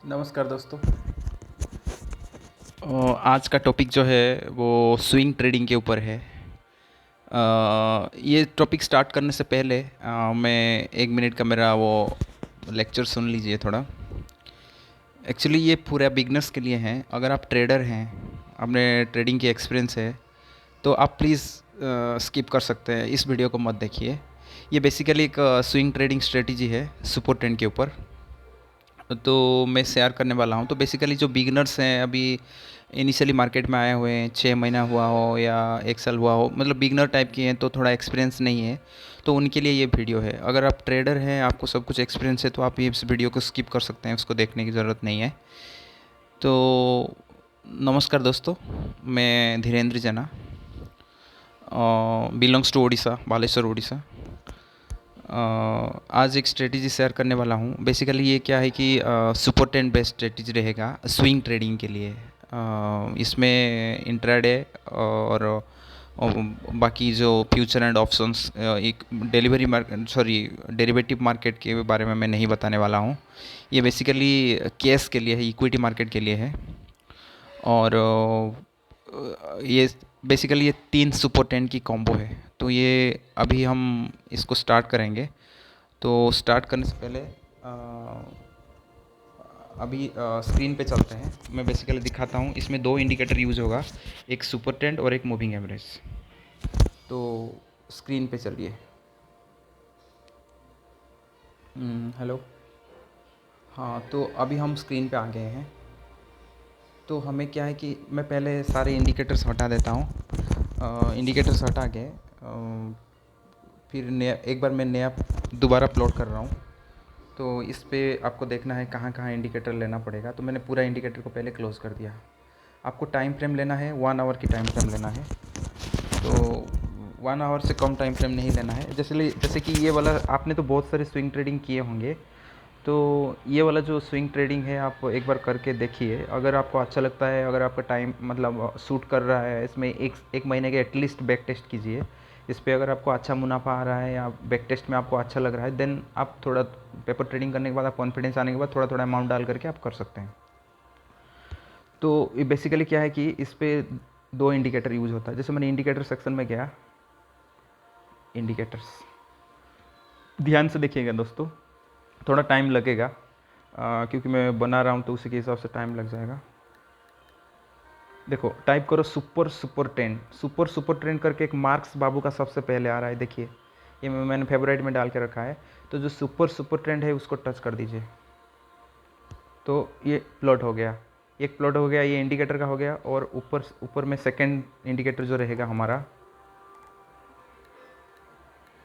नमस्कार दोस्तों। आज का टॉपिक जो है वो स्विंग ट्रेडिंग के ऊपर है। ये टॉपिक स्टार्ट करने से पहले मैं 1 मिनट का मेरा वो लेक्चर सुन लीजिए थोड़ा। एक्चुअली ये पूरा बिगनर्स के लिए हैं। अगर आप ट्रेडर हैं, आपने ट्रेडिंग की एक्सपीरियंस है, तो आप प्लीज़ स्किप कर सकते हैं, इस वीडियो को मत देखिए। ये बेसिकली एक स्विंग ट्रेडिंग स्ट्रेटजी है सुपर ट्रेंड के ऊपर। तो मैं शेयर करने वाला हूँ। तो बेसिकली जो बिगिनर्स हैं, अभी इनिशियली मार्केट में आए हुए हैं, 6 महीना हुआ हो या 1 साल हुआ हो, मतलब बिगिनर टाइप की हैं, तो थोड़ा एक्सपीरियंस नहीं है, तो उनके लिए ये वीडियो है। अगर आप ट्रेडर हैं, आपको सब कुछ एक्सपीरियंस है, तो आप ये इस वीडियो को स्किप कर सकते हैं, उसको देखने की ज़रूरत नहीं है। तो नमस्कार दोस्तों, मैं धीरेन्द्र जना, बिलोंग्स टू उड़ीसा, बालेश्वर उड़ीसा। आज एक स्ट्रेटजी शेयर करने वाला हूँ। बेसिकली ये क्या है कि सुपर टेन बेस्ट स्ट्रेटजी रहेगा स्विंग ट्रेडिंग के लिए। इसमें इंट्राडे और बाकी जो फ्यूचर एंड ऑप्शंस, एक delivery market, sorry, derivative market के बारे में मैं नहीं बताने वाला हूँ। ये बेसिकली कैश के लिए है, इक्विटी मार्केट के लिए है। और ये बेसिकली ये 3 सुपर 10 की कॉम्बो है। तो ये अभी हम इसको स्टार्ट करेंगे। तो स्टार्ट करने से पहले अभी स्क्रीन पे चलते हैं। मैं बेसिकली दिखाता हूँ। इसमें 2 इंडिकेटर यूज़ होगा, एक सुपर ट्रेंड और एक मूविंग एवरेज। तो स्क्रीन पे चलिए। हेलो। हाँ, तो अभी हम स्क्रीन पे आ गए हैं। तो हमें क्या है कि मैं पहले सारे इंडिकेटर्स हटा देता हूँ। इंडिकेटर्स हटा के फिर नया एक बार मैं नया दोबारा प्लॉट कर रहा हूँ। तो इस पे आपको देखना है कहाँ कहाँ इंडिकेटर लेना पड़ेगा। तो मैंने पूरा इंडिकेटर को पहले क्लोज़ कर दिया। आपको टाइम फ्रेम लेना है, 1 आवर की टाइम फ्रेम लेना है। तो 1 आवर से कम टाइम फ्रेम नहीं लेना है। जैसे कि ये वाला आपने तो बहुत सारे स्विंग ट्रेडिंग किए होंगे। तो ये वाला जो स्विंग ट्रेडिंग है, आप एक बार करके देखिए। अगर आपको अच्छा लगता है, अगर आपका टाइम मतलब सूट कर रहा है, इसमें एक महीने के एटलीस्ट बैक टेस्ट कीजिए। इस पर अगर आपको अच्छा मुनाफा आ रहा है या बैक टेस्ट में आपको अच्छा लग रहा है, देन आप थोड़ा पेपर ट्रेडिंग करने के बाद, आप कॉन्फिडेंस आने के बाद थोड़ा थोड़ा अमाउंट डाल करके आप कर सकते हैं। तो ये बेसिकली क्या है कि इस पर 2 इंडिकेटर यूज़ होता है। जैसे मैंने इंडिकेटर सेक्शन में गया, इंडिकेटर्स ध्यान से देखिएगा दोस्तों, थोड़ा टाइम लगेगा क्योंकि मैं बना रहा हूँ, तो उसी के हिसाब से टाइम लग जाएगा। देखो, टाइप करो सुपर ट्रेंड करके एक मार्क्स बाबू का सबसे पहले आ रहा है। देखिए, ये मैंने फेवरेट में डाल के रखा है। तो जो सुपर ट्रेंड है उसको टच कर दीजिए। तो ये प्लॉट हो गया, एक प्लॉट हो गया, ये इंडिकेटर का हो गया। और ऊपर ऊपर में सेकंड इंडिकेटर जो रहेगा हमारा,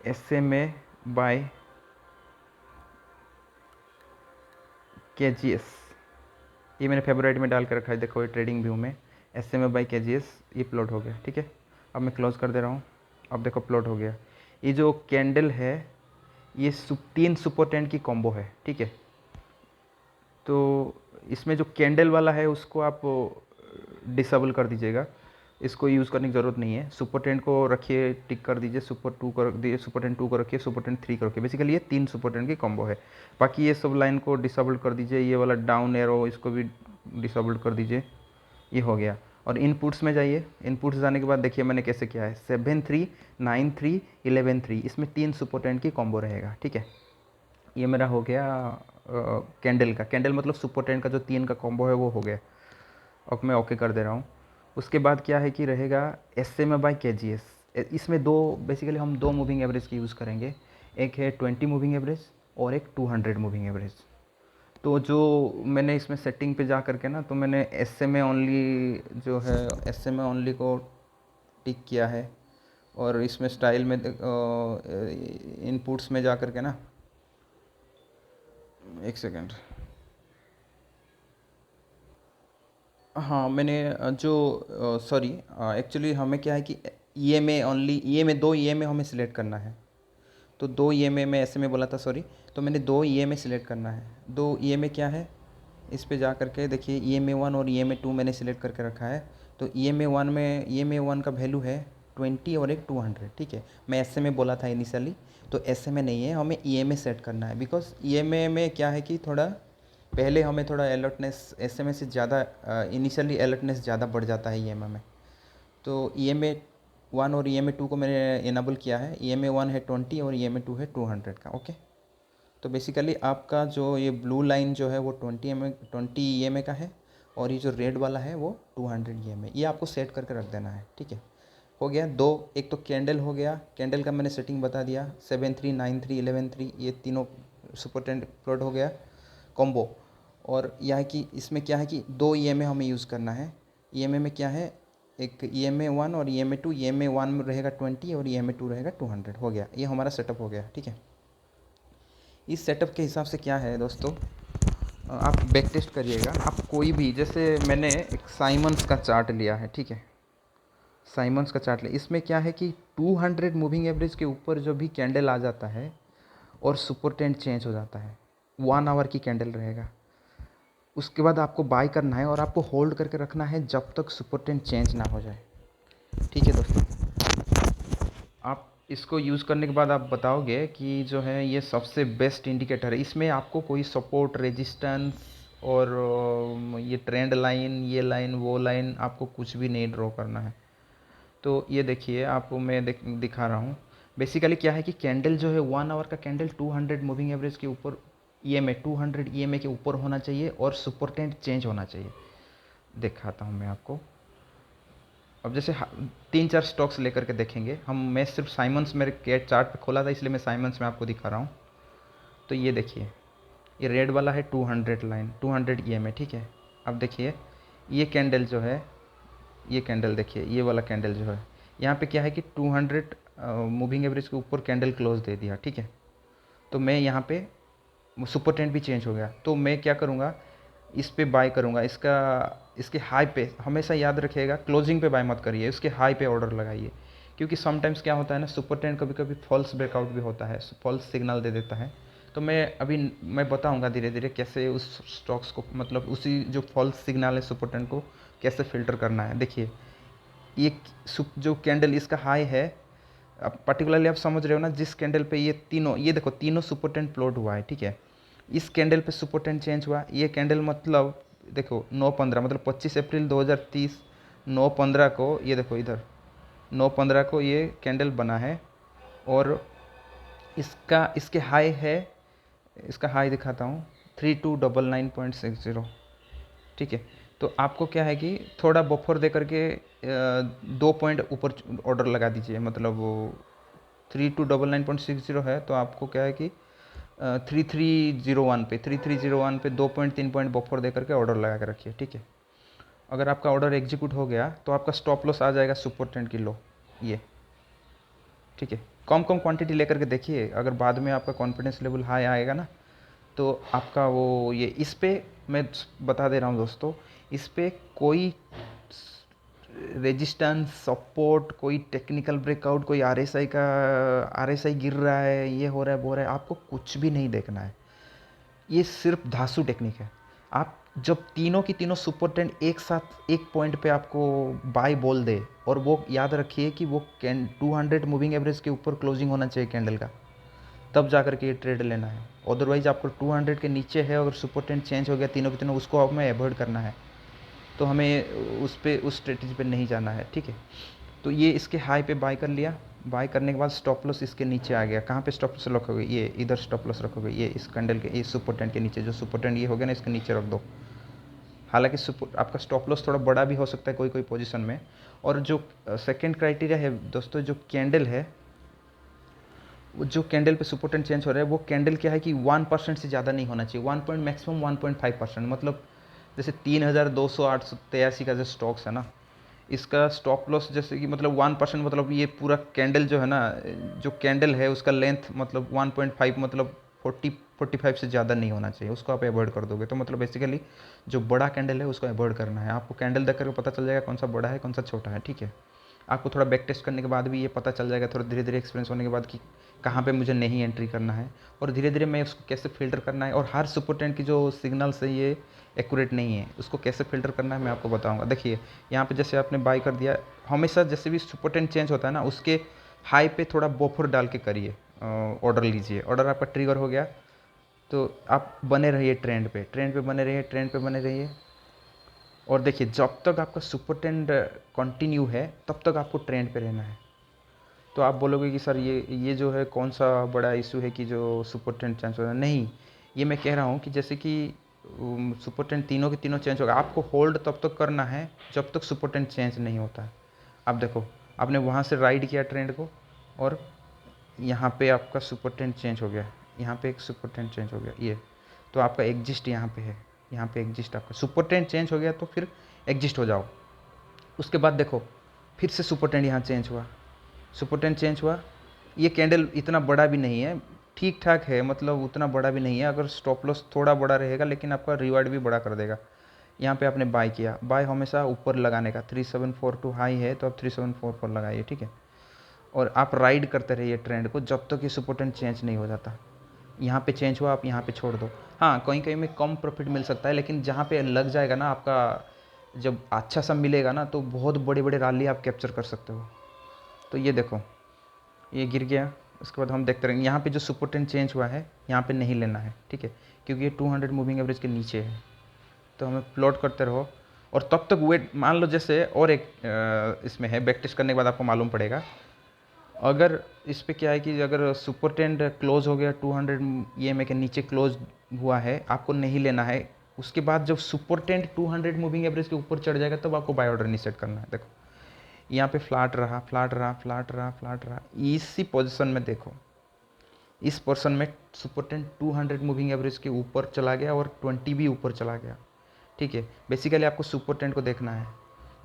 SMA बाय KGS, ये मैंने फेवरेट में डाल के रखा है। देखो, ये ट्रेडिंग व्यू में SMA बाई KGS, ये प्लॉट हो गया। ठीक है, अब मैं क्लोज कर दे रहा हूँ। अब देखो, प्लॉट हो गया। ये जो कैंडल है, ये 3 सुपर 10 की कॉम्बो है। ठीक है, तो इसमें जो कैंडल वाला है उसको आप डिसेबल कर दीजिएगा, इसको यूज़ करने की ज़रूरत नहीं है। सुपर 10 को रखिए, टिक कर दीजिए। सुपर 2 को रख दीजिए, सुपर 10 2 को रखिए, सुपर 10 3 को रखिए। बेसिकली ये 3 सुपर 10 की कॉम्बो है। बाकी ये सब लाइन को डिसेबल कर दीजिए। ये वाला डाउन एरो, इसको भी डिसेबल कर दीजिए। ये हो गया। और इनपुट्स में जाइए। इनपुट्स जाने के बाद देखिए मैंने कैसे किया है, 7 3 9 3 11 3, इसमें 3 सुपर 10 की कॉम्बो रहेगा। ठीक है, ये मेरा हो गया कैंडल का। कैंडल मतलब सुपर 10 का जो 3 का कॉम्बो है वो हो गया। अब मैं ओके कर दे रहा हूँ। उसके बाद क्या है कि रहेगा SMA बाई KGS। इसमें दो, बेसिकली हम 2 मूविंग एवरेज की यूज़ करेंगे। एक है 20 मूविंग एवरेज और एक 200 मूविंग एवरेज। तो जो मैंने इसमें सेटिंग पे जा करके ना, तो मैंने SMA ओनली जो है, SMA ओनली को टिक किया है। और इसमें स्टाइल में इनपुट्स में जा करके ना, एक सेकेंड। हाँ, मैंने जो सॉरी, एक्चुअली हमें क्या है कि EMA ओनली, EMA 2 EMA हमें सिलेक्ट करना है। तो 2 EMA में SMA बोला था, सॉरी। तो मैंने 2 EMA सिलेक्ट करना है। 2 EMA क्या है, इस पे जा करके देखिए, EMA 1 और EMA 2 मैंने सिलेक्ट करके रखा है। तो EMA 1 का वैल्यू है 20 और एक 200। ठीक है, मैं SMA बोला था इनिशियली, तो SMA नहीं है, हमें EMA सेट करना है। बिकॉज EMA में क्या है कि थोड़ा पहले हमें थोड़ा अलर्टनेस एसएमएस से ज़्यादा इनिशियली अलर्टनेस ज़्यादा बढ़ जाता है ईएमए में। तो ईएमए 1 और ईएमए 2 को मैंने इनेबल किया है। ईएमए 1 है 20 और ईएमए 2 है 200 का। ओके, तो बेसिकली आपका जो ये ब्लू लाइन जो है वो 20 ईएमए का है और ये जो रेड वाला है वो 200 ईएमए। ये आपको सेट करके रख देना है, ठीक है। हो गया दो, एक तो कैंडल हो गया, कैंडल का मैंने सेटिंग बता दिया 7-3, 9-3, 11-3, ये तीनों सुपर टेंड प्लॉट हो गया कॉम्बो। और यह है कि इसमें क्या है कि दो ईएमए हमें यूज़ करना है। ईएमए में क्या है, एक ईएमए 1 और ईएमए 2। ईएमए 1 में रहेगा 20 और ईएमए 2 रहेगा 200। हो गया, ये हमारा सेटअप हो गया, ठीक है। इस सेटअप के हिसाब से क्या है दोस्तों, आप बैक टेस्ट करिएगा। आप कोई भी, जैसे मैंने एक साइमंस का चार्ट लिया है, ठीक है, साइमंस का चार्ट लिया। इसमें क्या है कि 200 मूविंग एवरेज के ऊपर जो भी कैंडल आ जाता है और सुपर ट्रेंड चेंज हो जाता है, 1 आवर की कैंडल रहेगा, उसके बाद आपको बाय करना है और आपको होल्ड करके रखना है जब तक सुपर ट्रेंड चेंज ना हो जाए, ठीक है दोस्तों। आप इसको यूज़ करने के बाद आप बताओगे कि जो है ये सबसे बेस्ट इंडिकेटर है। इसमें आपको कोई सपोर्ट, रेजिस्टेंस और ये ट्रेंड लाइन, ये लाइन, वो लाइन, आपको कुछ भी नहीं ड्रॉ करना है। तो ये देखिए, आपको मैं दिखा रहा हूँ। बेसिकली क्या है कि कैंडल जो है 1 आवर का कैंडल 200 मूविंग एवरेज के ऊपर, ईएमए 200 ईएमए के ऊपर होना चाहिए और सुपर ट्रेंड चेंज होना चाहिए। दिखाता हूँ मैं आपको। अब जैसे 3-4 स्टॉक्स लेकर के देखेंगे हम। मैं सिर्फ साइमंस मेरे के चार्ट पे खोला था, इसलिए मैं साइमंस में आपको दिखा रहा हूँ। तो ये देखिए, ये रेड वाला है 200 लाइन, 200 ईएमए, ठीक है। अब देखिए ये कैंडल जो है, ये कैंडल देखिए, ये वाला कैंडल जो है, यहाँ पे क्या है कि 200 मूविंग एवरेज के ऊपर कैंडल क्लोज दे दिया, ठीक है। तो मैं यहाँ पे सुपर ट्रेंड भी चेंज हो गया, तो मैं क्या करूँगा, इस पे बाय करूँगा। इसके हाई पे हमेशा याद रखिएगा, क्लोजिंग पे बाय मत करिए, इसके हाई पे ऑर्डर लगाइए। क्योंकि समटाइम्स क्या होता है ना, सुपर ट्रेंड कभी कभी फॉल्स ब्रेकआउट भी होता है, फॉल्स सिग्नल दे देता है। तो मैं बताऊंगा धीरे धीरे कैसे उस स्टॉक्स को, मतलब उसी जो फॉल्स सिग्नल है सुपर ट्रेंड को कैसे फिल्टर करना है। देखिए ये जो कैंडल इसका हाई है, अब पर्टिकुलरली आप समझ रहे हो ना, जिस कैंडल पे ये तीनों, ये देखो तीनों सुपर ट्रेंड प्लॉट हुआ है, ठीक है। इस कैंडल पे सुपर ट्रेंड चेंज हुआ, ये कैंडल मतलब देखो 9-15 मतलब 25 अप्रैल 2030, 9-15 को ये देखो इधर 9-15 को ये कैंडल बना है। और इसके हाई है, इसका हाई दिखाता हूँ 3299.60, ठीक है। तो आपको क्या है कि थोड़ा बफर दे करके 2 पॉइंट ऊपर ऑर्डर लगा दीजिए। मतलब वो 3299.60 है, तो आपको क्या है कि 3301 पे 2.3 पॉइंट बफर दे करके ऑर्डर लगा के रखिए, ठीक है। अगर आपका ऑर्डर एग्जीक्यूट हो गया तो आपका स्टॉप लॉस आ जाएगा सुपर ट्रेंड की लो, ये, ठीक है। कम क्वांटिटी लेकर के देखिए, अगर बाद में आपका कॉन्फिडेंस लेवल हाई आएगा ना, तो आपका वो ये, इस पे मैं बता दे रहा हूँ दोस्तों, इस पे कोई रेजिस्टेंस, सपोर्ट, कोई टेक्निकल ब्रेकआउट, कोई आरएसआई गिर रहा है, ये हो रहा है, वो हो रहा है, आपको कुछ भी नहीं देखना है। ये सिर्फ धांसू टेक्निक है। आप जब तीनों की तीनों सुपर ट्रेंड एक साथ एक पॉइंट पे आपको बाय बोल दे, और वो याद रखिए कि वो 200 मूविंग एवरेज के ऊपर क्लोजिंग होना चाहिए कैंडल का, तब जा कर के ये ट्रेड लेना है। अदरवाइज आपको 200 के नीचे है, अगर सुपर ट्रेंड चेंज हो गया तीनों के तीनों, उसको हमें अवॉइड करना है। तो हमें उस स्ट्रेटजी पे नहीं जाना है, ठीक है। तो ये इसके हाई पे बाय कर लिया, बाय करने के बाद स्टॉप लॉस इसके नीचे आ गया। कहाँ पे स्टॉप लॉस रखोगे, ये इधर स्टॉप लॉस रखोगे, ये इस कैंडल के, ये सुपर ट्रेंड के नीचे, जो सुपर ट्रेंड ये हो गया ना, इसके नीचे रख दो। हालांकि आपका स्टॉप लॉस थोड़ा बड़ा भी हो सकता है कोई कोई पोजीशन में। और जो सेकंड क्राइटेरिया है दोस्तों, जो कैंडल है, वो जो कैंडल पे सुपर ट्रेंड चेंज हो रहा है, वो कैंडल क्या है कि 1% से ज़्यादा नहीं होना चाहिए। 1 पॉइंट मैक्सिमम 1.5%, मतलब जैसे 3283 का जो स्टॉक्स है ना, इसका स्टॉप लॉस जैसे कि मतलब 1%, मतलब ये पूरा कैंडल जो है ना, जो कैंडल है उसका लेंथ मतलब 1.5, मतलब 45 से ज़्यादा नहीं होना चाहिए, उसको आप अवॉइड कर दोगे। तो मतलब बेसिकली जो बड़ा कैंडल है उसको अवॉइड करना है। आपको कैंडल देख करके पता चल जाएगा कौन सा बड़ा है कौन सा छोटा है, ठीक है। आपको थोड़ा बैक टेस्ट करने के बाद भी ये पता चल जाएगा, थोड़ा धीरे धीरे एक्सपीरियंस होने के बाद, कि कहाँ पे मुझे नहीं एंट्री करना है, और धीरे धीरे मैं उसको कैसे फ़िल्टर करना है। और हर सुपर ट्रेंड की जो सिग्नल्स है ये एक्यूरेट नहीं है, उसको कैसे फ़िल्टर करना है मैं आपको बताऊंगा। देखिए यहाँ पे जैसे आपने बाय कर दिया, हमेशा जैसे भी सुपर ट्रेंड चेंज होता है ना, उसके हाई पे थोड़ा बफर डाल के करिए, ऑर्डर लीजिए। ऑर्डर आपका ट्रिगर हो गया, तो आप बने रहिए ट्रेंड पे बने रहिए, ट्रेंड पे बने रहिए। और देखिए जब तक आपका सुपर ट्रेंड कंटिन्यू है तब तक आपको ट्रेंड पे रहना है। तो आप बोलोगे कि सर ये जो है कौन सा बड़ा इशू है कि जो सुपर ट्रेंड चेंज हो रहा है। नहीं, ये मैं कह रहा हूँ कि जैसे कि सुपर ट्रेंड तीनों के तीनों चेंज होगा, आपको होल्ड तब तक करना है जब तक सुपर ट्रेंड चेंज नहीं होता है। अब देखो, आपने वहाँ से राइड किया ट्रेंड को और यहाँ पे आपका सुपर ट्रेंड चेंज हो गया, यहाँ पे एक सुपर ट्रेंड चेंज हो गया ये, तो आपका एग्जिस्ट यहाँ पे है, यहाँ पे एग्जिस्ट आपका सुपर ट्रेंड चेंज हो गया तो फिर एग्जिस्ट हो जाओ। उसके बाद देखो फिर से सुपर ट्रेंड यहाँ चेंज हुआ, सुपर ट्रेंड चेंज हुआ। ये कैंडल इतना बड़ा भी नहीं है, ठीक ठाक है, मतलब उतना बड़ा भी नहीं है। अगर स्टॉप लॉस थोड़ा बड़ा रहेगा लेकिन आपका रिवार्ड भी बड़ा कर देगा। यहाँ पे आपने बाय किया, बाय हमेशा ऊपर लगाने का, 3742 हाई है तो आप 3744 लगाइए, ठीक है। और आप राइड करते रहिए ट्रेंड को जब तक ये सुपर ट्रेंड चेंज नहीं हो जाता। यहाँ पे चेंज हुआ, आप यहाँ पे छोड़ दो। हाँ, कहीं कहीं में कम प्रॉफिट मिल सकता है, लेकिन जहाँ पे लग जाएगा ना आपका, जब अच्छा सा मिलेगा ना तो बहुत बड़े बड़े रैली आप कैप्चर कर सकते हो। तो ये देखो ये गिर गया, उसके बाद हम देखते रहेंगे। यहाँ पे जो सुपर ट्रेंड चेंज हुआ है यहाँ पे नहीं लेना है, ठीक है, क्योंकि ये 200 मूविंग एवरेज के नीचे है। तो हमें प्लॉट करते रहो और तब तक वेट, मान लो जैसे और एक इसमें है, बैक टेस्ट करने के बाद आपको मालूम पड़ेगा। अगर इस पे क्या है कि अगर सुपर ट्रेंड क्लोज हो गया 200 ईएमए के नीचे क्लोज हुआ है, आपको नहीं लेना है। उसके बाद जब सुपर ट्रेंड 200 मूविंग एवरेज के ऊपर चढ़ जाएगा तब आपको बाय ऑर्डर इनिशिएट करना है। देखो यहाँ पे फ्लैट रहा, फ्लैट रहा, फ्लैट रहा, फ्लैट रहा, इसी पोजीशन में देखो, इस पोर्शन में सुपर ट्रेंड 200 मूविंग एवरेज के ऊपर चला गया और 20 भी ऊपर चला गया, ठीक है। बेसिकली आपको सुपर ट्रेंड को देखना है।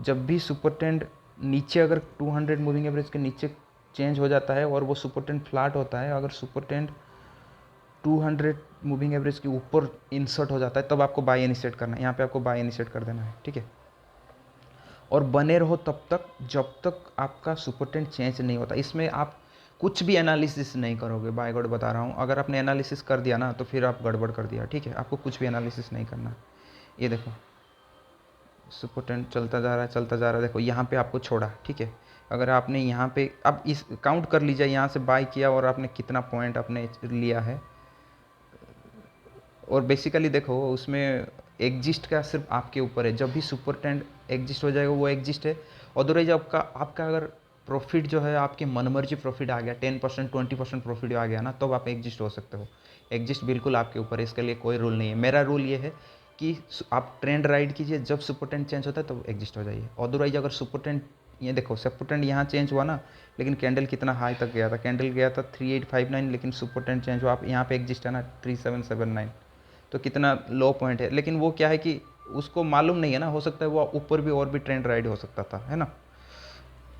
जब भी सुपर ट्रेंड नीचे, अगर 200 मूविंग एवरेज के नीचे चेंज हो जाता है और वो सुपर ट्रेंड फ्लैट होता है, अगर सुपर ट्रेंड 200 मूविंग एवरेज के ऊपर इंसर्ट हो जाता है तब आपको बाय इनिशिएट करना है। यहाँ पे आपको बाय इनिशिएट कर देना है, ठीक है। और बने रहो तब तक जब तक आपका सुपर ट्रेंड चेंज नहीं होता। इसमें आप कुछ भी एनालिसिस नहीं करोगे, बाय गॉड बता रहा हूँ। अगर आपने एनालिसिस कर दिया ना तो फिर आप गड़बड़ कर दिया, ठीक है। आपको कुछ भी एनालिसिस नहीं करना। ये देखो सुपर ट्रेंड चलता जा रहा है, चलता जा रहा है, देखो यहाँ पे आपको छोड़ा, ठीक है। अगर आपने यहाँ पे, अब इस काउंट कर लीजिए, यहाँ से बाय किया और आपने कितना पॉइंट आपने लिया है। और बेसिकली देखो उसमें एग्जिस्ट का सिर्फ आपके ऊपर है। जब भी सुपर ट्रेंड एग्जिस्ट हो जाएगा वो एग्जिस्ट है। अदरवाइज आपका अगर प्रॉफिट जो है, आपके मनमर्जी प्रॉफिट आ गया, 10% 20% प्रॉफिट आ गया ना, तब तो आप एग्जिस्ट हो सकते हो। एग्जिस्ट बिल्कुल आपके ऊपर है, इसके लिए कोई रूल नहीं है। मेरा रूल ये है कि आप ट्रेंड राइड कीजिए, जब सुपर ट्रेंड चेंज होता है तब एग्जिस्ट हो जाइए। अदरवाइज अगर सुपर ट्रेंड, ये देखो सुपर ट्रेंड यहाँ चेंज हुआ ना, लेकिन कैंडल कितना हाई तक गया था, कैंडल गया था 3859, लेकिन सुपर ट्रेंड चेंज हुआ, आप यहाँ पे एग्जिस्ट है ना 3779, तो कितना लो पॉइंट है। लेकिन वो क्या है कि उसको मालूम नहीं है ना, हो सकता है वो ऊपर भी और भी ट्रेंड राइड हो सकता था, है ना।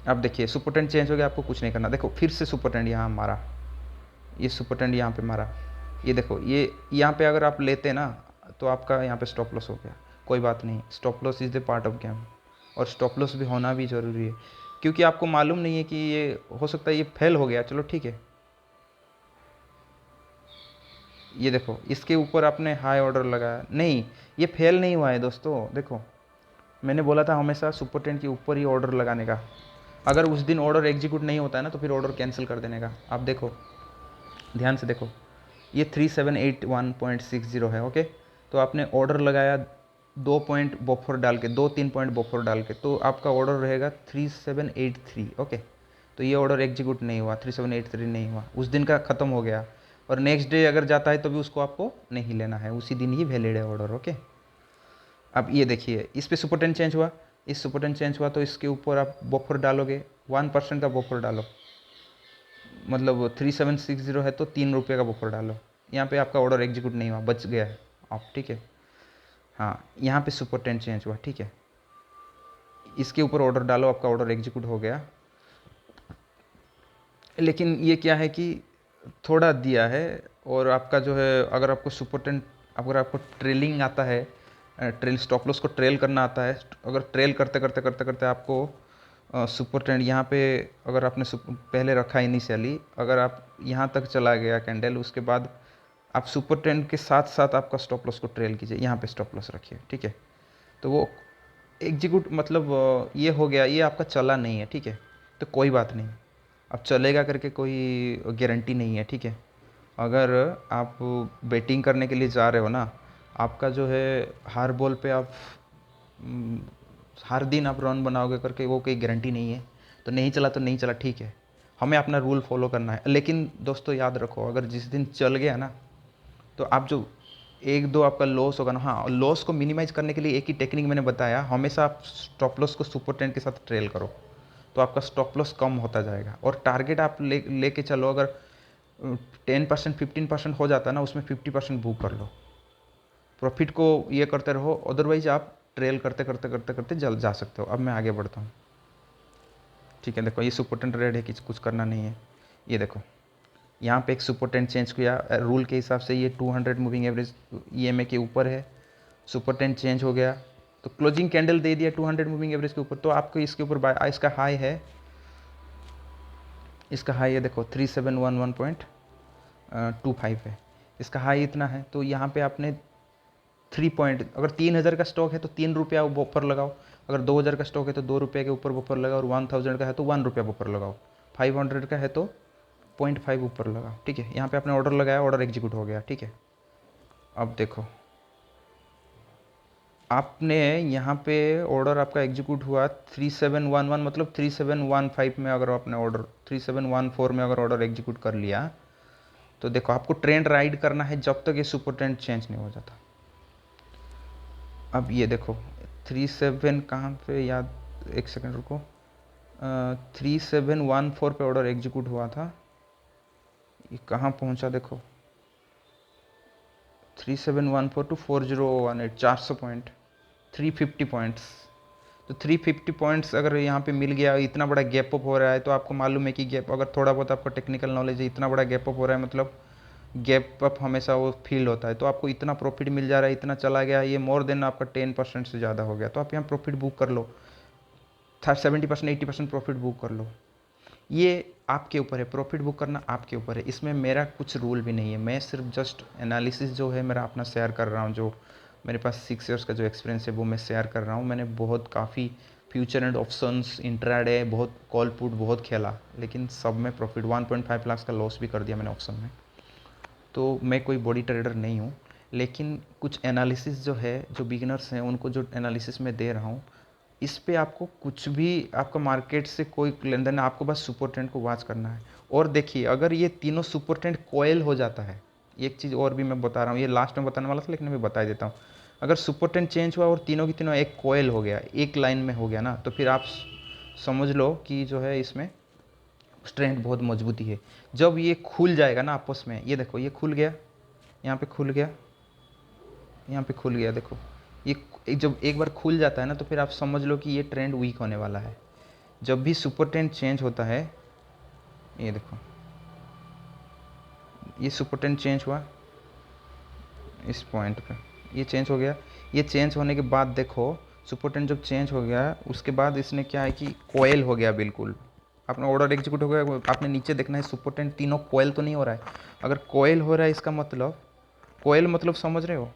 अब देखिए सुपर ट्रेंड चेंज हो गया, आपको कुछ नहीं करना। देखो फिर से सुपर ट्रेंड यहाँ मारा, ये सुपर ट्रेंड यहाँ पे मारा, ये देखो ये यहाँ पे अगर आप लेते ना तो आपका यहाँ पे स्टॉप लॉस हो गया। कोई बात नहीं, stop loss is the part of game, और स्टॉप लॉस भी होना भी ज़रूरी है, क्योंकि आपको मालूम नहीं है कि ये हो सकता है ये फेल हो गया, चलो ठीक है। ये देखो इसके ऊपर आपने हाई ऑर्डर लगाया, नहीं ये फेल नहीं हुआ है दोस्तों। देखो मैंने बोला था हमेशा सुपर ट्रेंड के ऊपर ही ऑर्डर लगाने का। अगर उस दिन ऑर्डर एग्जीक्यूट नहीं होता है ना तो फिर ऑर्डर कैंसिल कर देने का। आप देखो ध्यान से देखो, ये 3781.60 है, ओके। तो आपने ऑर्डर लगाया 2 पॉइंट बफर डाल के, 2-3 पॉइंट बफर डाल के, तो आपका ऑर्डर रहेगा 3783, ओके। तो ये ऑर्डर एग्जीक्यूट नहीं हुआ, 3783 नहीं हुआ, उस दिन का ख़त्म हो गया। और नेक्स्ट डे अगर जाता है तो भी उसको आपको नहीं लेना है, उसी दिन ही वैलिड है ऑर्डर, ओके। अब ये देखिए इस पर सुपर ट्रेंड चेंज हुआ, इस सुपर ट्रेंड चेंज हुआ तो इसके ऊपर आप बफर डालोगे, 1% का बफर डालो, मतलब 3760 है तो 3 रुपये का बफर डालो। यहाँ पे आपका ऑर्डर एग्जीक्यूट नहीं हुआ, बच गया है आप, ठीक है। हाँ यहाँ पे सुपर ट्रेंड चेंज हुआ, ठीक है, इसके ऊपर ऑर्डर डालो, आपका ऑर्डर एग्जीक्यूट हो गया। लेकिन ये क्या है कि थोड़ा दिया है, और आपका जो है, अगर आपको सुपर ट्रेंड, अगर आपको ट्रेलिंग आता है, ट्रेल स्टॉप लॉस को ट्रेल करना आता है, अगर ट्रेल करते करते करते करते आपको सुपर ट्रेंड यहाँ पे, अगर आपने पहले रखा इनिशियली, अगर आप यहाँ तक चला गया कैंडल, उसके बाद आप सुपर ट्रेंड के साथ साथ आपका स्टॉप लॉस को ट्रेल कीजिए, यहाँ पे स्टॉप लॉस रखिए, ठीक है। तो वो एग्जीक्यूट, मतलब ये हो गया, ये आपका चला नहीं है, ठीक है। तो कोई बात नहीं, अब चलेगा करके कोई गारंटी नहीं है, ठीक है। अगर आप बैटिंग करने के लिए जा रहे हो ना, आपका जो है हर बॉल पे आप हम्म, हर दिन आप रन बनाओगे करके वो कोई गारंटी नहीं है। तो नहीं चला, ठीक है, हमें अपना रूल फॉलो करना है। लेकिन दोस्तों याद रखो, अगर जिस दिन चल गया ना, तो आप जो एक दो आपका लॉस होगा ना, हाँ, लॉस को मिनिमाइज करने के लिए एक ही टेक्निक मैंने बताया, हमेशा आप स्टॉप लॉस को सुपर ट्रेंड के साथ ट्रेल करो, तो आपका स्टॉप लॉस कम होता जाएगा। और टारगेट आप लेके चलो, अगर 10% 15% हो जाता है ना, उसमें 50% बुक कर लो, प्रॉफिट को ये करते रहो, अदरवाइज आप ट्रेल करते करते करते करते जल जा सकते हो। अब मैं आगे बढ़ता हूँ, ठीक है। देखो ये सुपर ट्रेंड रेड है कि कुछ करना नहीं है। ये देखो यहाँ पे एक सुपर ट्रेंड चेंज किया, रूल के हिसाब से ये 200 मूविंग एवरेज ईएमए के ऊपर है, सुपर ट्रेंड चेंज हो गया, तो क्लोजिंग कैंडल दे दिया 200 मूविंग एवरेज के ऊपर, तो आपको इसके ऊपर इसका हाई है, इसका हाई है देखो 3711.25 है, इसका हाई इतना है। तो यहाँ पे आपने 3 पॉइंट, अगर 3000 का स्टॉक है तो 3 रुपया बफर लगाओ, अगर 2000 का स्टॉक है तो 2 रुपये के ऊपर बफर लगाओ, और 1000 का है तो 1 रुपया बफर लगाओ, 500 का है तो 0.5 ऊपर लगाओ, ठीक है। यहाँ पे आपने ऑर्डर लगाया, ऑर्डर एग्जीक्यूट हो गया, ठीक है। अब देखो आपने यहाँ पे ऑर्डर आपका एग्जीक्यूट हुआ 3711, मतलब 3715 में अगर आपने ऑर्डर 3714 में अगर ऑर्डर एग्जीक्यूट कर लिया, तो देखो आपको ट्रेंड राइड करना है जब तक ये सुपर ट्रेंड चेंज नहीं हो जाता। अब ये देखो 37 कहाँ पे, याद, एक सेकंड रुको, 3714 पे ऑर्डर एग्जीक्यूट हुआ था, ये कहाँ पहुँचा देखो, 3714 टू 4018, 400 पॉइंट, 350 पॉइंट्स। तो 350 पॉइंट्स अगर यहाँ पे मिल गया, इतना बड़ा गैप अप हो रहा है, तो आपको मालूम है कि गैप, अगर थोड़ा बहुत आपको टेक्निकल नॉलेज है, इतना बड़ा गैप अप हो रहा है मतलब गैप अप हमेशा वो फील होता है, तो आपको इतना प्रॉफिट मिल जा रहा है, इतना चला गया, ये मोर देन आपका 10% से ज़्यादा हो गया, तो आप यहाँ प्रॉफिट बुक कर लो, 70% 80% प्रॉफिट बुक कर लो। ये आपके ऊपर है, प्रॉफिट बुक करना आपके ऊपर है, इसमें मेरा कुछ रूल भी नहीं है, मैं सिर्फ जस्ट एनालिसिस जो है मेरा अपना शेयर कर रहा हूँ, जो मेरे पास 6 ईयर्स का जो एक्सपीरियंस है वो मैं शेयर कर रहा हूँ। मैंने बहुत काफ़ी फ्यूचर एंड ऑप्शंस, इंट्राडे, बहुत कॉल पुट बहुत खेला, लेकिन सब में प्रॉफिट, 1.5 लाख का लॉस भी कर दिया मैंने ऑप्शन में। तो मैं कोई बॉडी ट्रेडर नहीं हूँ, लेकिन कुछ एनालिसिस जो है, जो बिगिनर्स हैं उनको जो एनालिसिस मैं दे रहा हूँ, इस पे आपको कुछ भी, आपका मार्केट से कोई लेन देन, आपको बस सुपर ट्रेंड को वॉच करना है। और देखिए अगर ये तीनों सुपर ट्रेंड कोयल हो जाता है, एक चीज़ और भी मैं बता रहा हूँ, ये लास्ट में बताने वाला था लेकिन मैं बता देता हूँ, अगर सुपर ट्रेंड चेंज हुआ और तीनों की तीनों एक कोयल हो गया, एक लाइन में हो गया ना, तो फिर आप समझ लो कि जो है इसमें स्ट्रेंथ बहुत मजबूती है। जब ये खुल जाएगा ना आपस में, ये देखो ये खुल गया, यहाँ पे खुल गया, यहाँ पे खुल गया, देखो ये जब एक बार खुल जाता है ना, तो फिर आप समझ लो कि ये ट्रेंड वीक होने वाला है। जब भी सुपर ट्रेंड चेंज होता है, ये देखो ये सुपर ट्रेंड चेंज हुआ इस पॉइंट पे, ये चेंज हो गया, ये चेंज होने के बाद देखो सुपर ट्रेंड जब चेंज हो गया, उसके बाद इसने क्या है कि कोयल हो गया बिल्कुल, अपना ऑर्डर एग्जीक्यूट हो गया, आपने नीचे देखना है सुपर ट्रेंड तीनों कोयल तो नहीं हो रहा है। अगर कोयल हो रहा है इसका मतलब, कोयल मतलब समझ रहे हो,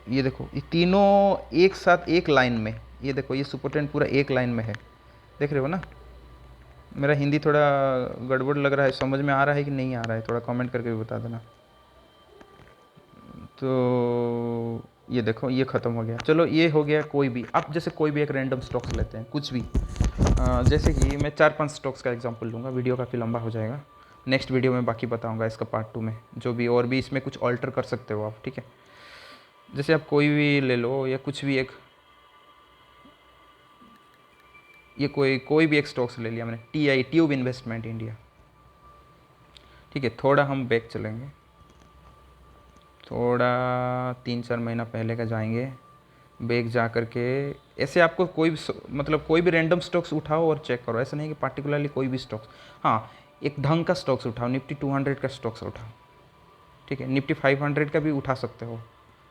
ये देखो ये तीनों एक साथ एक लाइन में, ये देखो ये सुपर ट्रेंड पूरा एक लाइन में है, देख रहे हो ना। मेरा हिंदी थोड़ा गड़बड़ लग रहा है, समझ में आ रहा है कि नहीं आ रहा है, थोड़ा कमेंट करके भी बता देना। तो ये देखो ये ख़त्म हो गया, चलो ये हो गया। कोई भी, अब जैसे कोई भी एक रैंडम स्टॉक्स लेते हैं कुछ भी, जैसे कि मैं 4-5 स्टॉक्स का एग्जांपल लूँगा, वीडियो काफ़ी लंबा हो जाएगा, नेक्स्ट वीडियो में बाकी बताऊँगा इसका पार्ट 2 में, जो भी और भी इसमें कुछ ऑल्टर कर सकते हो आप, ठीक है। जैसे आप कोई भी ले लो, या कुछ भी एक, ये कोई कोई भी एक स्टॉक्स ले लिया मैंने, TI, ट्यूब इन्वेस्टमेंट इंडिया, ठीक है। थोड़ा हम बैक चलेंगे, थोड़ा 3-4 महीना पहले का जाएंगे, बैक जा कर के ऐसे आपको कोई भी मतलब कोई भी रैंडम स्टॉक्स उठाओ और चेक करो, ऐसा नहीं कि पार्टिकुलरली कोई भी स्टॉक्स, हाँ एक ढंग का स्टॉक्स उठाओ, निफ्टी 200 का स्टॉक्स उठाओ, ठीक है। निफ्टी 500 का भी उठा सकते हो,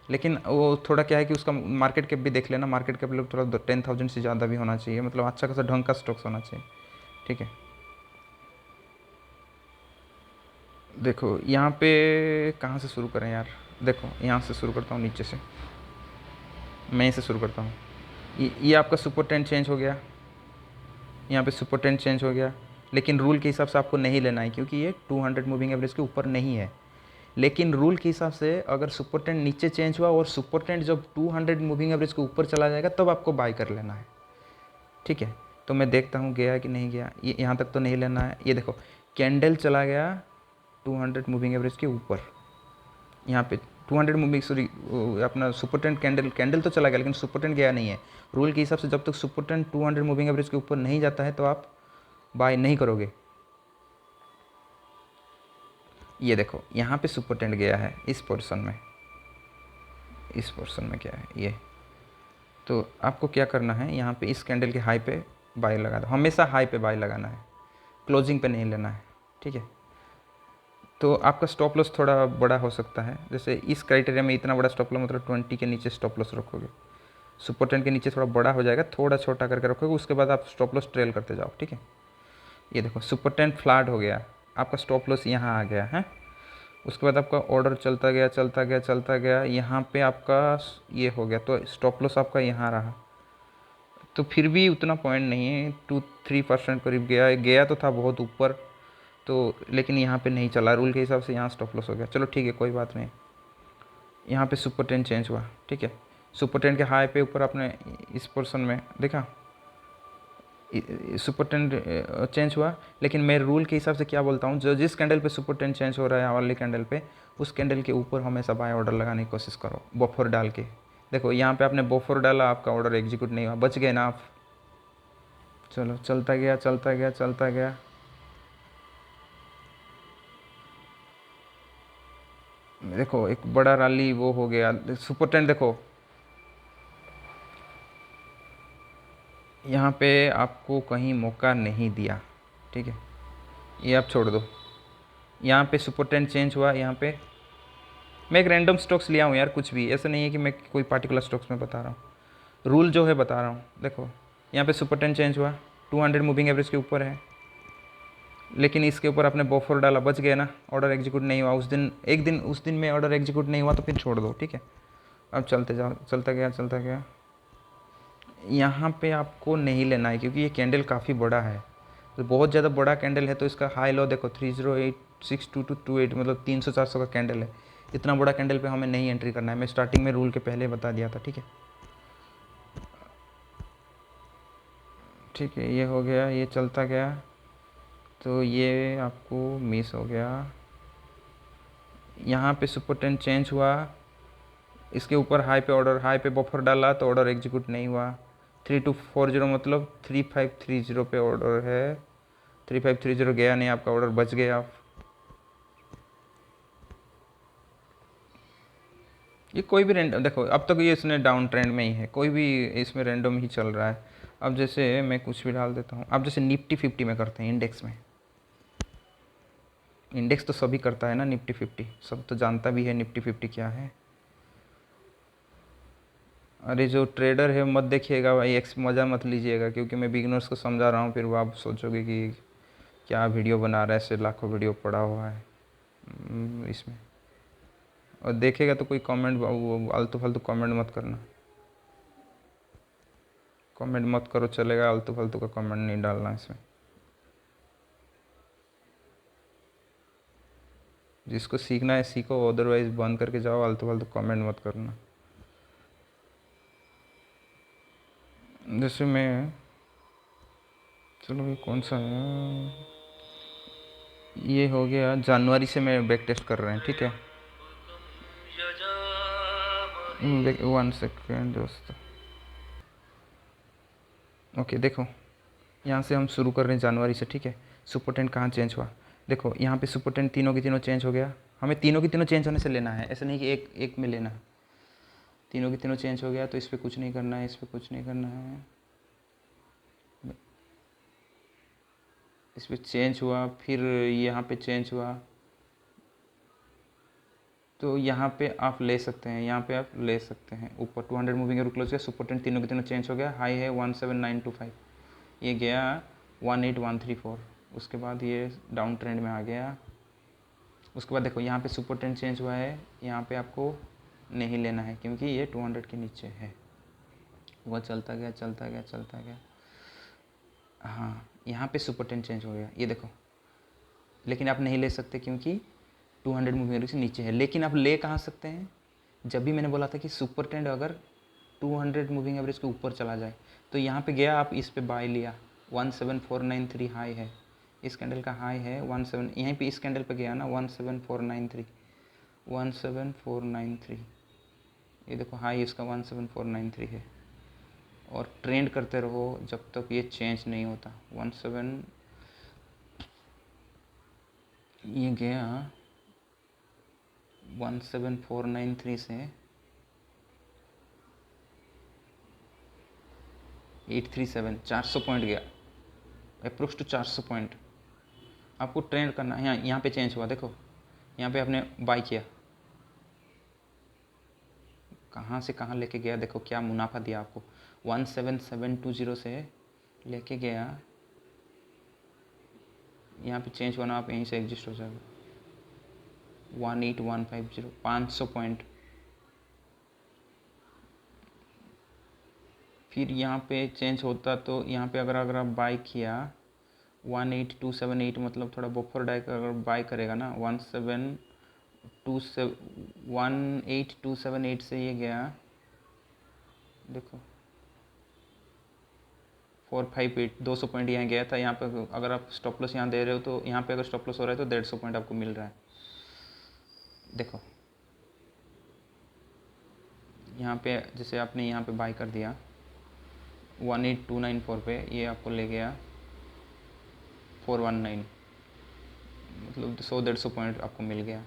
लेकिन वो थोड़ा क्या है कि उसका मार्केट कैप भी देख लेना, मार्केट कैप लोग थोड़ा 10,000 से ज़्यादा भी होना चाहिए, मतलब अच्छा खासा ढंग का स्टॉक्स होना चाहिए, ठीक है। देखो यहाँ पे कहाँ से शुरू करें यार, देखो यहाँ से शुरू करता हूँ, नीचे से मैं इसे शुरू करता हूँ। ये आपका सुपर ट्रेंड चेंज हो गया, यहाँ पे सुपर ट्रेंड चेंज हो गया, लेकिन रूल के हिसाब से आपको नहीं लेना है क्योंकि ये 200 मूविंग एवरेज के ऊपर नहीं है। लेकिन रूल के हिसाब से अगर सुपर ट्रेंड नीचे चेंज हुआ और सुपर ट्रेंड जब 200 मूविंग एवरेज के ऊपर चला जाएगा तब आपको बाय कर लेना है, ठीक है। तो मैं देखता हूँ गया कि नहीं गया, ये यहाँ तक तो नहीं लेना है। ये देखो कैंडल चला गया 200 मूविंग एवरेज के ऊपर, यहाँ पे 200 मूविंग सॉरी अपना सुपर ट्रेंड कैंडल तो चला गया लेकिन सुपर ट्रेंड गया नहीं है। रूल के हिसाब से जब तक सुपर ट्रेंड 200 मूविंग एवरेज के ऊपर नहीं जाता है तो आप बाय नहीं करोगे। ये देखो यहाँ पे सुपर ट्रेंड गया है इस पोर्शन में, इस पोर्शन में क्या है ये, तो आपको क्या करना है यहाँ पे इस कैंडल के हाई पे बाय लगा दो, हमेशा हाई पे बाय लगाना है, क्लोजिंग पे नहीं लेना है, ठीक है। तो आपका स्टॉप लॉस थोड़ा बड़ा हो सकता है, जैसे इस क्राइटेरिया में इतना बड़ा स्टॉप लॉस मतलब 20 के नीचे स्टॉप लॉस रखोगे, सुपर ट्रेंड के नीचे थोड़ा बड़ा हो जाएगा, थोड़ा छोटा करके रखोगे, उसके बाद आप स्टॉप लॉस ट्रेल करते जाओ, ठीक है। ये देखो सुपर ट्रेंड फ्लैट हो गया, आपका स्टॉप लॉस यहाँ आ गया है, उसके बाद आपका ऑर्डर चलता गया चलता गया चलता गया, यहाँ पे आपका ये हो गया तो स्टॉप लॉस आपका यहाँ रहा। तो फिर भी उतना पॉइंट नहीं है, 2-3% करीब गया, गया तो था बहुत ऊपर, तो लेकिन यहाँ पे नहीं चला रूल के हिसाब से, यहाँ स्टॉप लॉस हो गया। चलो ठीक है कोई बात नहीं। यहाँ पे सुपर ट्रेंड चेंज हुआ, ठीक है, सुपर ट्रेंड के हाई पे ऊपर आपने इस पोर्शन में देखा सुपर ट्रेंड चेंज हुआ, लेकिन मैं रूल के हिसाब से क्या बोलता हूँ, जो जिस कैंडल पे सुपर ट्रेंड चेंज हो रहा है वाली कैंडल पे, उस कैंडल के ऊपर हमेशा बाय ऑर्डर लगाने की कोशिश करो बफर डाल के। देखो यहाँ पे आपने बफर डाला, आपका ऑर्डर एग्जीक्यूट नहीं हुआ, बच गए ना आप। चलो चलता गया चलता गया चलता गया, देखो एक बड़ा रैली वो हो गया, सुपर ट्रेंड देखो यहाँ पे आपको कहीं मौका नहीं दिया, ठीक है, ये आप छोड़ दो। यहाँ पे सुपर ट्रेंड चेंज हुआ, यहाँ पे मैं एक रैंडम स्टॉक्स लिया हूँ यार, कुछ भी ऐसा नहीं है कि मैं कोई पार्टिकुलर स्टॉक्स में बता रहा हूँ, रूल जो है बता रहा हूँ। देखो यहाँ पे सुपर ट्रेंड चेंज हुआ, 200 मूविंग एवरेज के ऊपर है, लेकिन इसके ऊपर आपने बफर डाला, बच गया ना, ऑर्डर एग्जीक्यूट नहीं हुआ उस दिन, एक दिन उस दिन में ऑर्डर एग्जीक्यूट नहीं हुआ तो फिर छोड़ दो, ठीक है। अब चलते जाओ, चलता गया चलता गया, यहाँ पे आपको नहीं लेना है क्योंकि ये कैंडल काफ़ी बड़ा है, तो बहुत ज़्यादा बड़ा कैंडल है, तो इसका हाई लो देखो 3086228, मतलब 300-400 का कैंडल है, इतना बड़ा कैंडल पे हमें नहीं एंट्री करना है। मैं स्टार्टिंग में रूल के पहले बता दिया था, ठीक है। ठीक है ये हो गया, ये चलता गया, तो ये आपको मिस हो गया। यहाँ पे सुपर ट्रेंड चेंज हुआ, इसके ऊपर हाई पे ऑर्डर, हाई पे बफर डाला तो ऑर्डर एग्जीक्यूट नहीं हुआ, 3240 मतलब 3530 पे ऑर्डर है, 3530 गया नहीं, आपका ऑर्डर बच गया। आप ये कोई भी रैंडम देखो, अब तक ये इसने डाउन ट्रेंड में ही है, कोई भी इसमें रैंडम ही चल रहा है। अब जैसे मैं कुछ भी डाल देता हूँ, अब जैसे निफ्टी 50 में करते हैं, इंडेक्स में, इंडेक्स तो सभी करता है ना, निफ्टी 50 सब तो जानता भी है निफ्टी 50 क्या है। अरे जो ट्रेडर है मत देखिएगा भाई, एक्स मज़ा मत लीजिएगा, क्योंकि मैं बिगिनर्स को समझा रहा हूँ, फिर वो आप सोचोगे कि क्या वीडियो बना रहा है, ऐसे लाखों वीडियो पड़ा हुआ है इसमें, और देखेगा तो कोई कमेंट वो आलतू फालतू कमेंट मत करना, कमेंट मत करो चलेगा, आलतू फालतू का कमेंट नहीं डालना इसमें। जिसको सीखना है सीखो, अदरवाइज बंद करके जाओ, आलतू फालतू कमेंट मत करना। जैसे मैं, चलो ये कौन सा है, ये हो गया जनवरी से मैं बैक टेस्ट कर रहे हैं, ठीक है। 1 सेकेंड दोस्तों, ओके देखो यहाँ से हम शुरू कर रहे हैं जनवरी से, ठीक है। सुपर ट्रेंड कहाँ चेंज हुआ, देखो यहाँ पे सुपर ट्रेंड तीनों की तीनों चेंज हो गया, हमें तीनों की तीनों चेंज होने से लेना है, ऐसा नहीं कि एक एक में लेना, तीनों की तीनों चेंज हो गया तो इस पर कुछ नहीं करना है, इस पर कुछ नहीं करना है, इस पर चेंज हुआ, फिर यहाँ पे चेंज हुआ, तो यहाँ पे आप ले सकते हैं, यहाँ पे आप ले सकते हैं ऊपर 200 मूविंग एवरेज क्लोज किया, सुपर ट्रेंड तीनों के तीनों चेंज हो गया, हाई है 17925, ये गया 18134, उसके बाद ये डाउन ट्रेंड में आ गया। उसके बाद देखो यहाँ पे सुपर ट्रेंड चेंज हुआ है, यहाँ पे आपको नहीं लेना है क्योंकि ये 200 के नीचे है, वह चलता गया चलता गया चलता गया, हाँ यहाँ पे सुपर ट्रेंड चेंज हो गया, ये देखो। लेकिन आप नहीं ले सकते क्योंकि 200 मूविंग एवरेज से नीचे है। लेकिन आप ले कहाँ सकते हैं, जब भी मैंने बोला था कि सुपर ट्रेंड अगर 200 मूविंग एवरेज के ऊपर चला जाए, तो यहाँ पे गया, आप इस पे बाय लिया, 17493 हाई है, इस कैंडल का हाई है 17, यहीं पे इस कैंडल पे गया ना 17493, 17493, ये देखो हाई इसका 17493 है। और ट्रेंड करते रहो जब तक ये चेंज नहीं होता। 17 ये गया 17493 से 837, 400 पॉइंट गया, अप्रोक्स टू 400 पॉइंट। आपको ट्रेंड करना है। यहाँ पे चेंज हुआ, देखो यहाँ पे आपने बाय किया, कहाँ से कहाँ लेके गया, देखो क्या मुनाफा दिया आपको। 17720 से लेके गया, यहाँ पे चेंज होना, आप यहीं से एग्जिस्ट हो जाएगा 18150, 500 पॉइंट। फिर यहाँ पे चेंज होता तो यहाँ पे अगर आप बाय किया 18278, मतलब थोड़ा बफर डाई अगर बाय करेगा ना 18278 से ये गया, देखो 458, 200 पॉइंट यहाँ गया था। यहाँ पे अगर आप स्टॉप लॉस यहाँ दे रहे हो तो यहाँ पे अगर स्टॉप लॉस हो रहा है तो 150 पॉइंट आपको मिल रहा है। देखो यहाँ पे जैसे आपने यहाँ पे बाय कर दिया 18294 पे, ये आपको ले गया 419, मतलब 100-150 पॉइंट आपको मिल गया।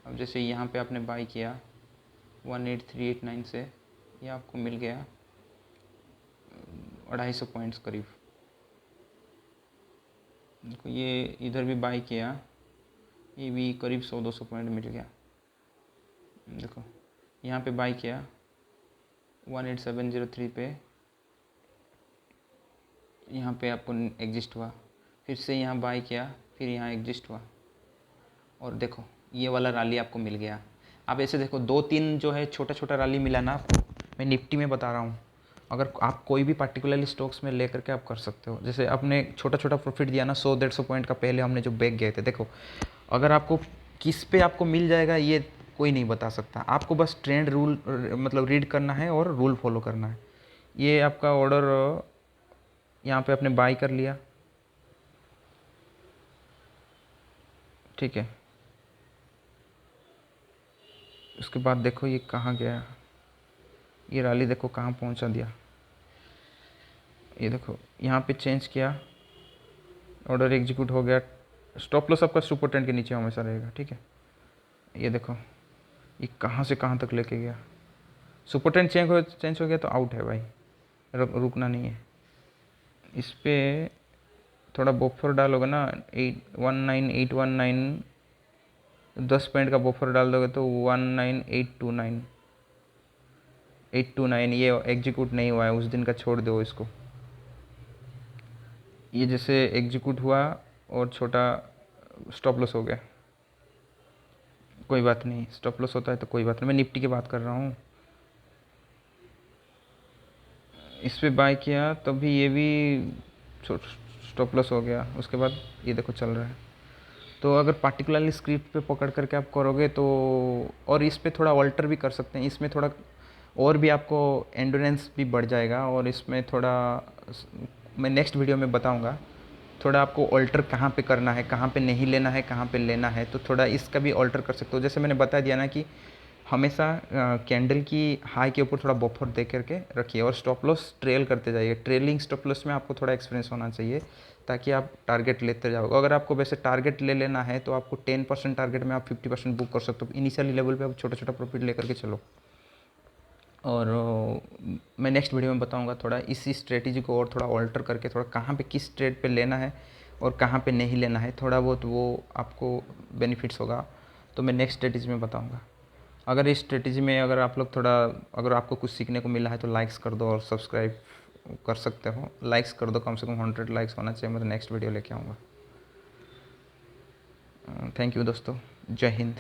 अब जैसे यहाँ पे आपने बाय किया 18389 से, ये आपको मिल गया 250 पॉइंट्स करीब। देखो ये इधर भी बाय किया, ये भी करीब 100-200 पॉइंट मिल गया। देखो यहाँ पे बाय किया 18703 पे, यहाँ पे आपको एग्जिस्ट हुआ, फिर से यहाँ बाय किया, फिर यहाँ एग्जिस्ट हुआ, और देखो ये वाला रैली आपको मिल गया। आप ऐसे देखो 2-3 जो है छोटा छोटा रैली मिला ना आपको, मैं निफ्टी में बता रहा हूँ। अगर आप कोई भी पार्टिकुलरली स्टॉक्स में लेकर के आप कर सकते हो। जैसे आपने छोटा छोटा प्रॉफिट दिया ना 100-150 पॉइंट का, पहले हमने जो बैग गए थे, देखो अगर आपको किस पे आपको मिल जाएगा ये कोई नहीं बता सकता। आपको बस ट्रेंड रूल मतलब रीड करना है और रूल फॉलो करना है। ये आपका ऑर्डर यहाँ पे आपने बाय कर लिया, ठीक है। उसके बाद देखो ये कहाँ गया, ये रैली देखो कहाँ पहुँचा दिया। ये देखो यहाँ पे चेंज किया, ऑर्डर एग्जीक्यूट हो गया। स्टॉप लॉस आपका सुपर ट्रेंड के नीचे हमेशा रहेगा, ठीक है। ये देखो ये कहाँ से कहाँ तक लेके गया। सुपर ट्रेंड चेंज हो गया तो आउट है भाई, रुकना नहीं है। इस पर थोड़ा बफर डालोगे ना, 819 10 पॉइंट का बफर डाल दोगे तो 19829 ये एग्जीक्यूट नहीं हुआ है, उस दिन का छोड़ दो इसको। ये जैसे एग्जीक्यूट हुआ और छोटा स्टॉप लॉस हो गया, कोई बात नहीं, स्टॉप लॉस होता है तो कोई बात नहीं। मैं निफ्टी की बात कर रहा हूँ। इस पे बाय किया तभी ये भी स्टॉप लॉस हो गया, उसके बाद ये देखो चल रहा है। तो अगर पार्टिकुलरली स्क्रिप्ट पे पकड़ करके आप करोगे तो, और इस पे थोड़ा ऑल्टर भी कर सकते हैं, इसमें थोड़ा और भी आपको एंडोरेंस भी बढ़ जाएगा। और इसमें थोड़ा मैं नेक्स्ट वीडियो में बताऊंगा थोड़ा आपको ऑल्टर कहाँ पे करना है, कहाँ पे नहीं लेना है, कहाँ पे लेना है, तो थोड़ा इसका भी ऑल्टर कर सकते हो। जैसे मैंने बता दिया ना कि हमेशा कैंडल की हाई के ऊपर थोड़ा बफर दे करके रखिए और स्टॉप लॉस ट्रेल करते जाइए। ट्रेलिंग स्टॉप लॉस में आपको थोड़ा एक्सपीरियंस होना चाहिए ताकि आप टारगेट लेते जाओगे। अगर आपको वैसे टारगेट ले लेना है तो आपको 10% टारगेट में आप 50% बुक कर सकते हो। इनिशियली लेवल पे आप छोटा छोटा प्रॉफिट लेकर के चलो। और मैं नेक्स्ट वीडियो में बताऊंगा थोड़ा इसी स्ट्रेटजी को और थोड़ा ऑल्टर करके थोड़ा कहाँ पे किस ट्रेड पे लेना है और कहाँ पे नहीं लेना है, थोड़ा बहुत वो आपको बेनिफिट्स होगा तो मैं नेक्स्ट स्ट्रेटजी में बताऊंगा। अगर इस स्ट्रेटजी में अगर आप लोग थोड़ा, अगर आपको कुछ सीखने को मिला है तो लाइक्स कर दो और सब्सक्राइब कर सकते हो। लाइक्स कर दो, कम से कम 100 लाइक्स होना चाहिए, मैं तो नेक्स्ट वीडियो लेके आऊँगा। थैंक यू दोस्तों, जय हिंद।